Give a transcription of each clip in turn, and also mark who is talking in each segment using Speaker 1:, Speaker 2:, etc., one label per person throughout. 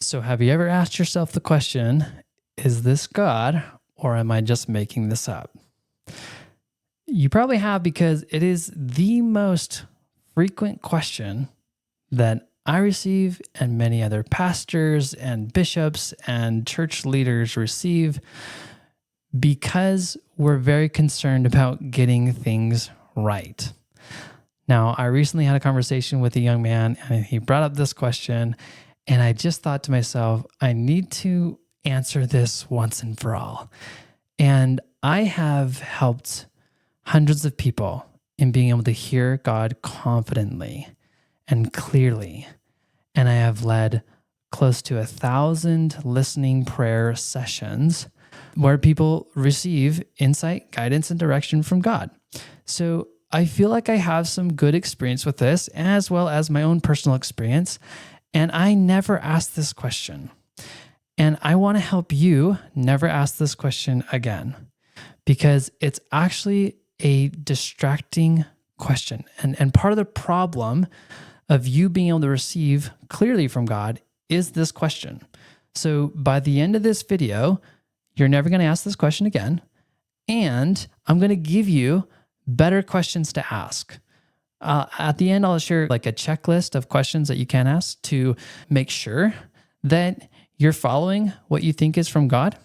Speaker 1: So have you ever asked yourself the question, is this God or am I just making this up? You probably have, because it is the most frequent question that I receive and many other pastors and bishops and church leaders receive, because we're very concerned about getting things right. Now, I recently had a conversation with a young man and he brought up this question, and I just thought to myself, I need to answer this once and for all. And I have helped hundreds of people in being able to hear God confidently and clearly. And I have led close to 1,000 listening prayer sessions where people receive insight, guidance, and direction from God. So I feel like I have some good experience with this, as well as my own personal experience. And I never asked this question. And I want to help you never ask this question again, because it's actually a distracting question. And part of the problem of you being able to receive clearly from God is this question. So by the end of this video, you're never going to ask this question again. And I'm going to give you better questions to ask. At the end, I'll share like a checklist of questions that you can ask to make sure that you're following what you think is from God.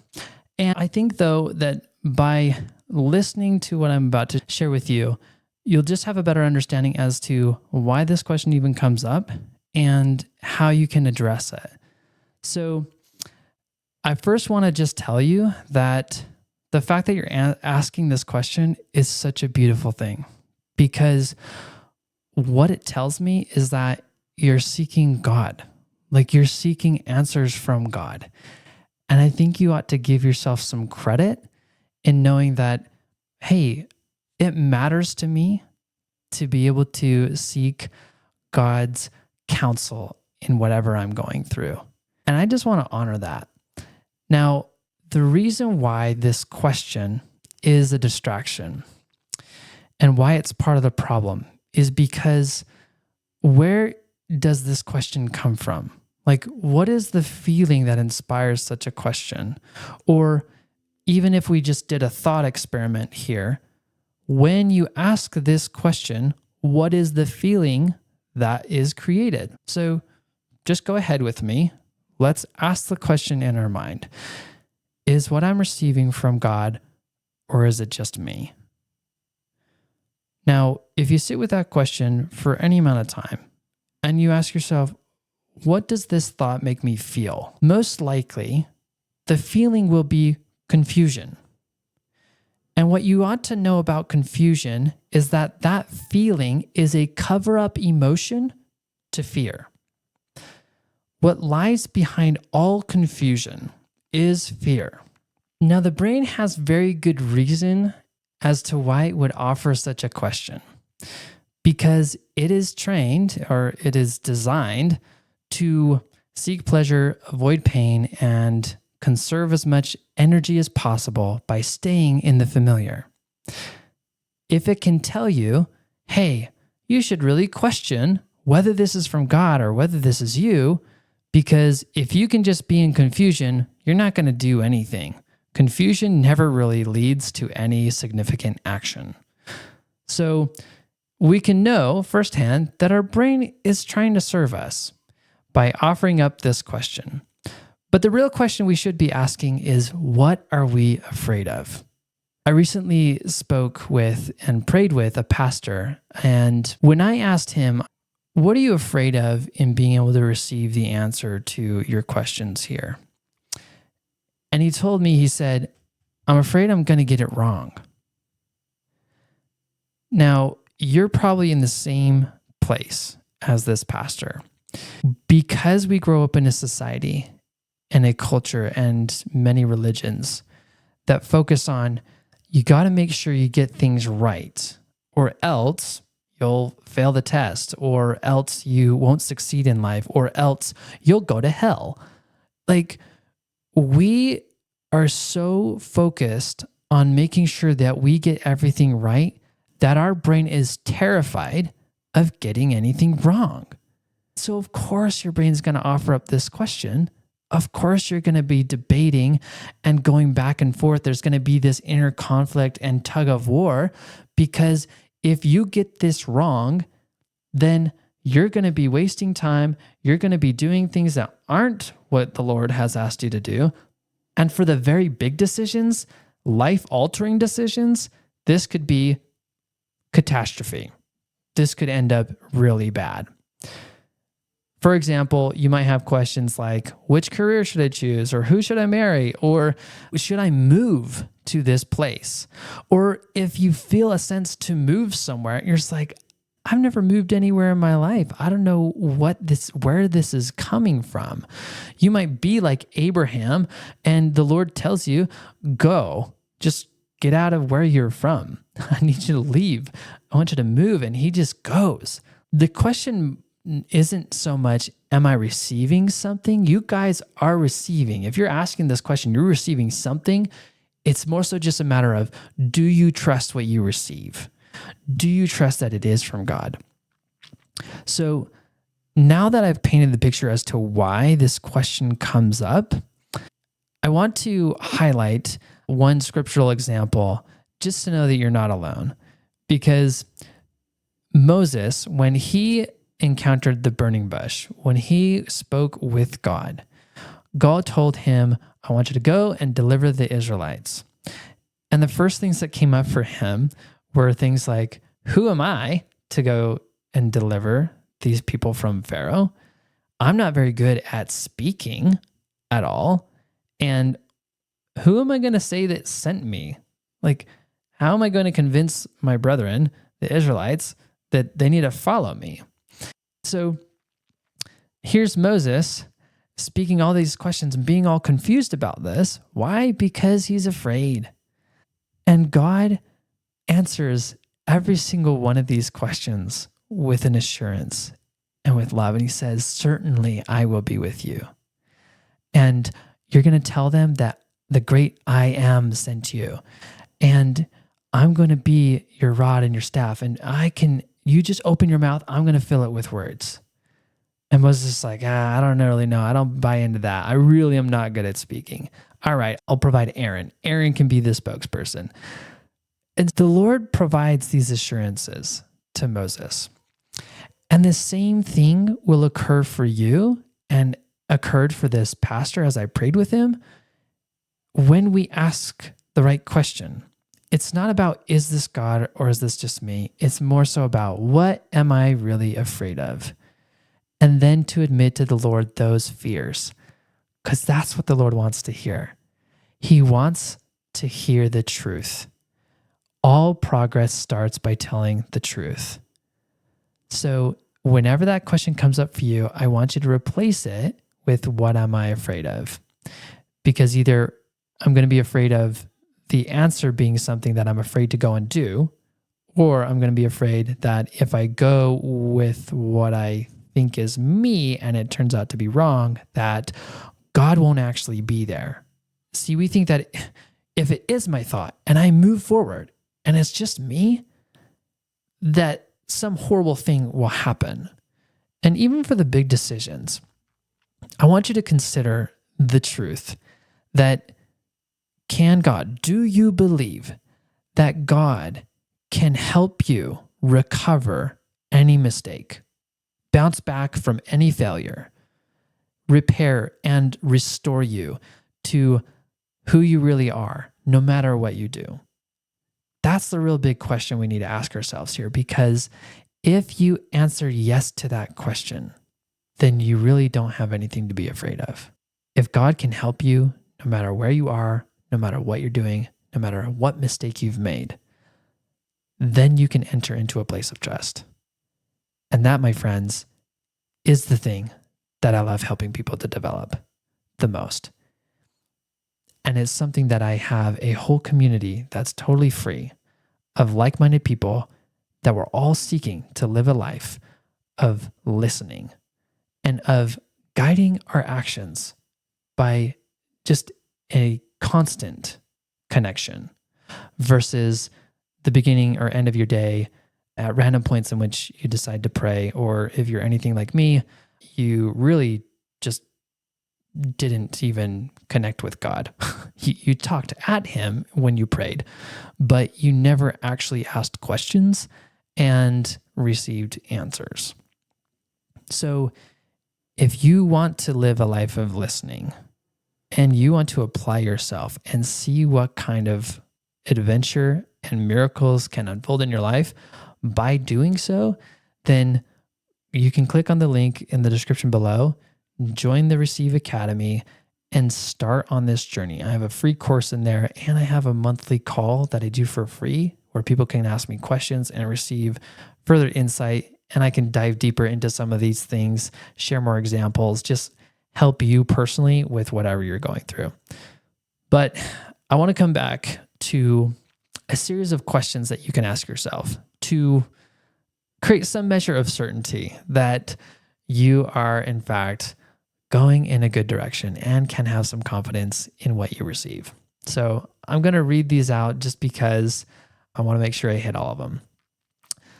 Speaker 1: And I think, though, that by listening to what I'm about to share with you, you'll just have a better understanding as to why this question even comes up and how you can address it. So I first want to just tell you that the fact that you're asking this question is such a beautiful thing, because what it tells me is that you're seeking God, like you're seeking answers from God. And I think you ought to give yourself some credit in knowing that, hey, it matters to me to be able to seek God's counsel in whatever I'm going through. And I just want to honor that. Now, the reason why this question is a distraction and why it's part of the problem is because where does this question come from? Like, what is the feeling that inspires such a question? Or even if we just did a thought experiment here, when you ask this question, what is the feeling that is created? So just go ahead with me. Let's ask the question in our mind. Is what I'm receiving from God, or is it just me? Now, if you sit with that question for any amount of time and you ask yourself, what does this thought make me feel? Most likely, the feeling will be confusion. And what you ought to know about confusion is that that feeling is a cover-up emotion to fear. What lies behind all confusion is fear. Now, the brain has very good reason as to why it would offer such a question, because it is trained, or it is designed to seek pleasure, avoid pain, and conserve as much energy as possible by staying in the familiar. If it can tell you, hey, you should really question whether this is from God or whether this is you, because if you can just be in confusion, you're not going to do anything. Confusion never really leads to any significant action. So we can know firsthand that our brain is trying to serve us by offering up this question. But the real question we should be asking is, what are we afraid of? I recently spoke with and prayed with a pastor, and when I asked him, what are you afraid of in being able to receive the answer to your questions here? And he told me, he said, I'm afraid I'm going to get it wrong. Now, you're probably in the same place as this pastor. Because we grow up in a society and a culture and many religions that focus on, you got to make sure you get things right, or else you'll fail the test, or else you won't succeed in life, or else you'll go to hell. Like, we are so focused on making sure that we get everything right that our brain is terrified of getting anything wrong. So of course your brain's going to offer up this question of course you're going to be debating and going back and forth. There's going to be this inner conflict and tug of war, because if you get this wrong, then you're going to be wasting time. You're going to be doing things that aren't what the Lord has asked you to do. And for the very big decisions, life-altering decisions, this could be catastrophe. This could end up really bad. For example, you might have questions like, which career should I choose? Or who should I marry? Or should I move to this place? Or if you feel a sense to move somewhere, you're just like, I've never moved anywhere in my life. I don't know where this is coming from. You might be like Abraham, and the Lord tells you, go, just get out of where you're from. I need you to leave. I want you to move. And he just goes. The question isn't so much, am I receiving something? You guys are receiving. If you're asking this question, you're receiving something. It's more so just a matter of, do you trust what you receive? Do you trust that it is from God? So now that I've painted the picture as to why this question comes up, I want to highlight one scriptural example just to know that you're not alone. Because Moses, when he encountered the burning bush, when he spoke with God, God told him, I want you to go and deliver the Israelites. And the first things that came up for him were things like, who am I to go and deliver these people from Pharaoh? I'm not very good at speaking at all. And who am I going to say that sent me? Like, how am I going to convince my brethren, the Israelites, that they need to follow me? So here's Moses speaking all these questions and being all confused about this. Why? Because he's afraid. And God answers every single one of these questions with an assurance and with love. And he says, certainly I will be with you. And you're going to tell them that the great I am sent you. And I'm going to be your rod and your staff. And you just open your mouth, I'm going to fill it with words. And Moses is like, I don't really know. I don't buy into that. I really am not good at speaking. All right, I'll provide Aaron. Aaron can be the spokesperson. And the Lord provides these assurances to Moses. And the same thing will occur for you and occurred for this pastor as I prayed with him. When we ask the right question, it's not about, is this God or is this just me? It's more so about, what am I really afraid of? And then to admit to the Lord those fears, because that's what the Lord wants to hear. He wants to hear the truth. All progress starts by telling the truth. So whenever that question comes up for you, I want you to replace it with, what am I afraid of? Because either I'm going to be afraid of the answer being something that I'm afraid to go and do, or I'm going to be afraid that if I go with what I think is me and it turns out to be wrong, that God won't actually be there. See, we think that if it is my thought and I move forward and it's just me, that some horrible thing will happen. And even for the big decisions, I want you to consider the truth that, do you believe that God can help you recover any mistake, bounce back from any failure, repair and restore you to who you really are, no matter what you do? That's the real big question we need to ask ourselves here, because if you answer yes to that question, then you really don't have anything to be afraid of. If God can help you, no matter where you are, no matter what you're doing, no matter what mistake you've made, then you can enter into a place of trust. And that, my friends, is the thing that I love helping people to develop the most. And it's something that I have a whole community that's totally free of like-minded people that we're all seeking to live a life of listening and of guiding our actions by just a constant connection versus the beginning or end of your day at random points in which you decide to pray. Or if you're anything like me, you really just didn't even connect with God. You talked at him when you prayed, but you never actually asked questions and received answers. So if you want to live a life of listening and you want to apply yourself and see what kind of adventure and miracles can unfold in your life by doing so, then you can click on the link in the description below, join the Receive Academy, and start on this journey. I have a free course in there, and I have a monthly call that I do for free where people can ask me questions and receive further insight. And I can dive deeper into some of these things, share more examples, just help you personally with whatever you're going through. But I want to come back to a series of questions that you can ask yourself to create some measure of certainty that you are, in fact, going in a good direction and can have some confidence in what you receive. So I'm going to read these out just because I want to make sure I hit all of them.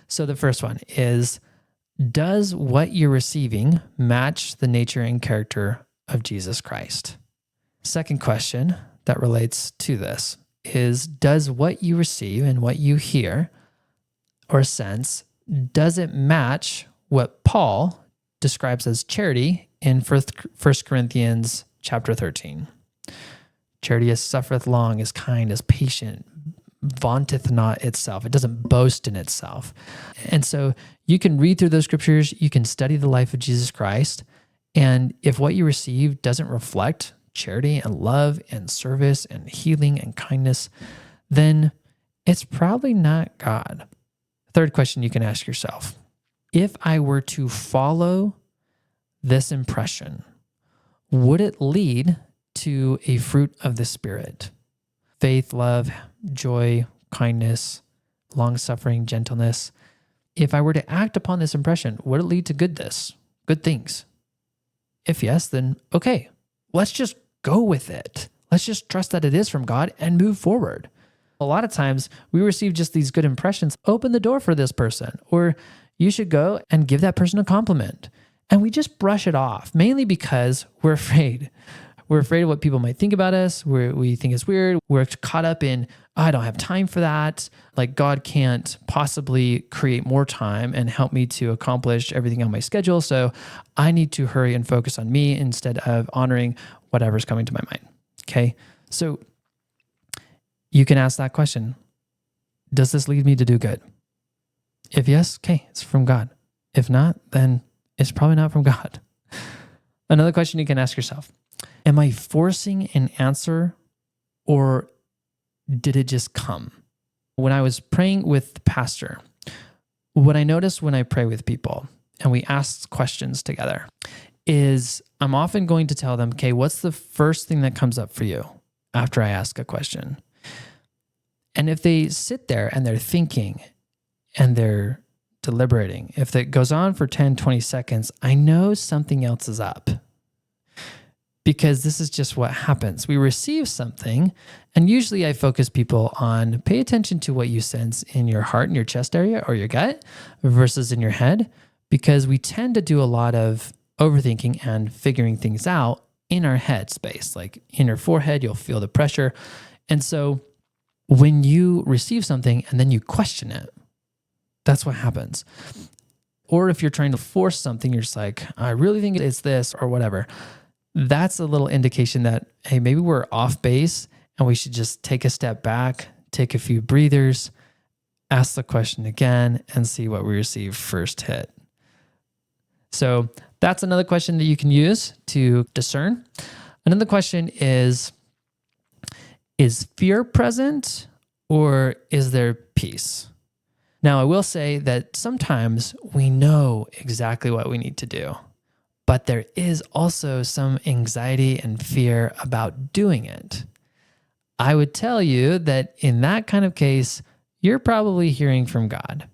Speaker 1: So the first one is, does what you're receiving match the nature and character of Jesus Christ? Second question that relates to this is, does what you receive and what you hear or sense, does it match what Paul describes as charity in 1 Corinthians chapter 13? Charity is suffereth long, is kind, is patient, vaunteth not itself. It doesn't boast in itself. And so you can read through those scriptures, you can study the life of Jesus Christ, and if what you receive doesn't reflect charity and love and service and healing and kindness, then it's probably not God. Third question you can ask yourself, if I were to follow this impression, would it lead to a fruit of the Spirit? Faith, love, joy, kindness, long-suffering, gentleness. If I were to act upon this impression, would it lead to goodness, good things? If yes, then okay, let's just go with it. Let's just trust that it is from God and move forward. A lot of times we receive just these good impressions. Open the door for this person, or you should go and give that person a compliment. And we just brush it off, mainly because we're afraid. We're afraid of what people might think about us. We think it's weird. We're caught up in, I don't have time for that. Like God can't possibly create more time and help me to accomplish everything on my schedule. So I need to hurry and focus on me instead of honoring whatever's coming to my mind. Okay. So you can ask that question. Does this lead me to do good? If yes, okay, it's from God. If not, then it's probably not from God. Another question you can ask yourself, am I forcing an answer or did it just come? When I was praying with the pastor, what I noticed when I pray with people and we ask questions together is I'm often going to tell them, okay, what's the first thing that comes up for you after I ask a question? And if they sit there and they're thinking and they're deliberating, if it goes on for 10, 20 seconds, I know something else is up. Because this is just what happens. We receive something, and usually I focus people on pay attention to what you sense in your heart and your chest area or your gut versus in your head, because we tend to do a lot of overthinking and figuring things out in our head space. Like in your forehead, you'll feel the pressure. And so when you receive something and then you question it, that's what happens. Or if you're trying to force something, you're just like, I really think it's this or whatever. That's a little indication that, hey, maybe we're off base and we should just take a step back, take a few breathers, ask the question again, and see what we receive first hit. So that's another question that you can use to discern. Another question is fear present or is there peace? Now, I will say that sometimes we know exactly what we need to do, but there is also some anxiety and fear about doing it. I would tell you that in that kind of case, you're probably hearing from God,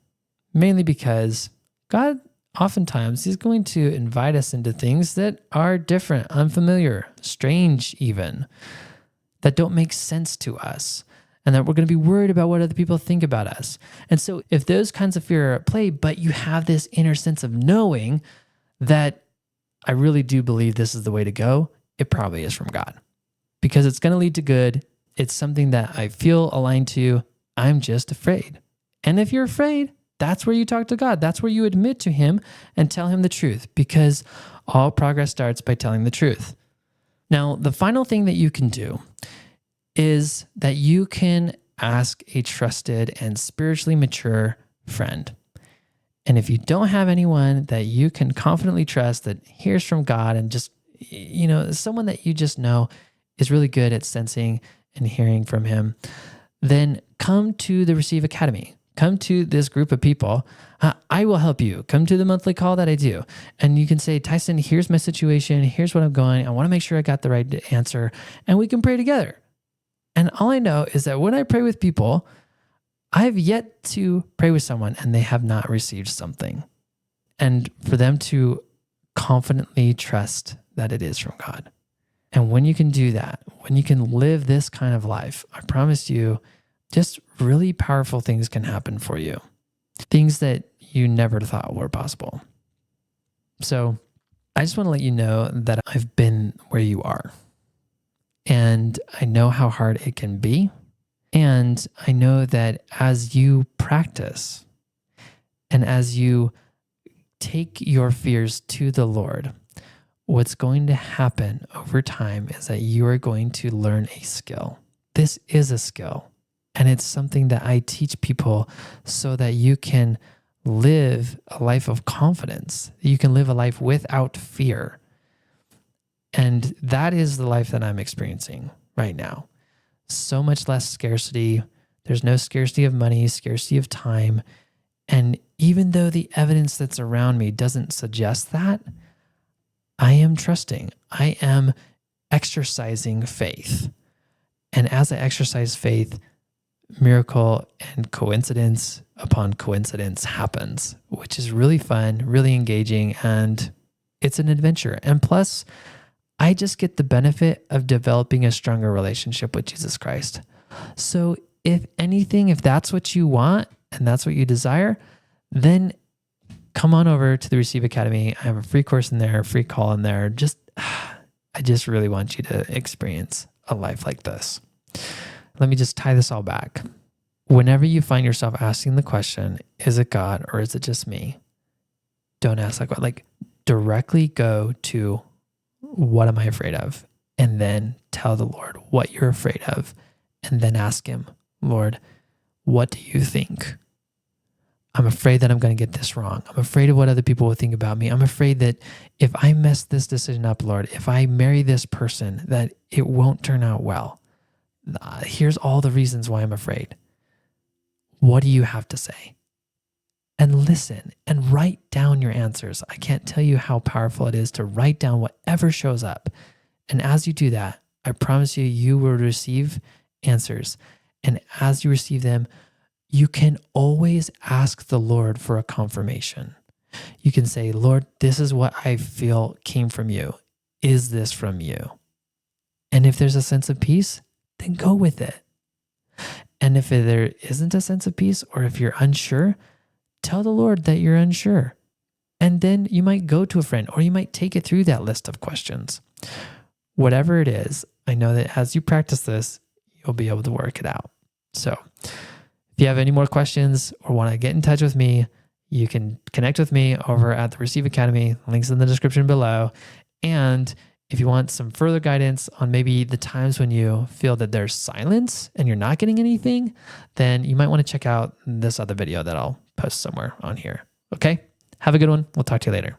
Speaker 1: mainly because God oftentimes He's going to invite us into things that are different, unfamiliar, strange even, that don't make sense to us, and that we're going to be worried about what other people think about us. And so if those kinds of fear are at play, but you have this inner sense of knowing that I really do believe this is the way to go, it probably is from God because it's going to lead to good. It's something that I feel aligned to. I'm just afraid. And if you're afraid, that's where you talk to God. That's where you admit to him and tell him the truth, because all progress starts by telling the truth. Now, the final thing that you can do is that you can ask a trusted and spiritually mature friend. And if you don't have anyone that you can confidently trust that hears from God and just, someone that you just know is really good at sensing and hearing from him, then come to the Receive Academy. Come to this group of people. I will help you. Come to the monthly call that I do. And you can say, Tyson, here's my situation. Here's what I'm going. I want to make sure I got the right answer. And we can pray together. And all I know is that when I pray with people, I've yet to pray with someone and they have not received something. And for them to confidently trust that it is from God. And when you can do that, when you can live this kind of life, I promise you, just really powerful things can happen for you. Things that you never thought were possible. So I just want to let you know that I've been where you are. And I know how hard it can be. And I know that as you practice and as you take your fears to the Lord, what's going to happen over time is that you are going to learn a skill. This is a skill. And it's something that I teach people so that you can live a life of confidence. You can live a life without fear. And that is the life that I'm experiencing right now. So much less scarcity. There's no scarcity of money, scarcity of time. And even though the evidence that's around me doesn't suggest that, I am trusting. I am exercising faith. And as I exercise faith, miracle and coincidence upon coincidence happens, which is really fun, really engaging, and it's an adventure. And plus, I just get the benefit of developing a stronger relationship with Jesus Christ. So if anything, if that's what you want and that's what you desire, then come on over to the Receive Academy. I have a free course in there, a free call in there. I just really want you to experience a life like this. Let me just tie this all back. Whenever you find yourself asking the question, is it God or is it just me? Don't ask like what, like directly go to what am I afraid of? And then tell the Lord what you're afraid of. And then ask him, Lord, what do you think? I'm afraid that I'm going to get this wrong. I'm afraid of what other people will think about me. I'm afraid that if I mess this decision up, Lord, if I marry this person, that it won't turn out well. Here's all the reasons why I'm afraid. What do you have to say? And listen and write down your answers. I can't tell you how powerful it is to write down whatever shows up. And as you do that, I promise you, you will receive answers. And as you receive them, you can always ask the Lord for a confirmation. You can say, Lord, this is what I feel came from you. Is this from you? And if there's a sense of peace, then go with it. And if there isn't a sense of peace, or if you're unsure, tell the Lord that you're unsure. And then you might go to a friend, or you might take it through that list of questions. Whatever it is, I know that as you practice this, you'll be able to work it out. So if you have any more questions or want to get in touch with me, you can connect with me over at the Receive Academy. Links in the description below. And if you want some further guidance on maybe the times when you feel that there's silence and you're not getting anything, then you might want to check out this other video that I'll post somewhere on here. Okay? Have a good one. We'll talk to you later.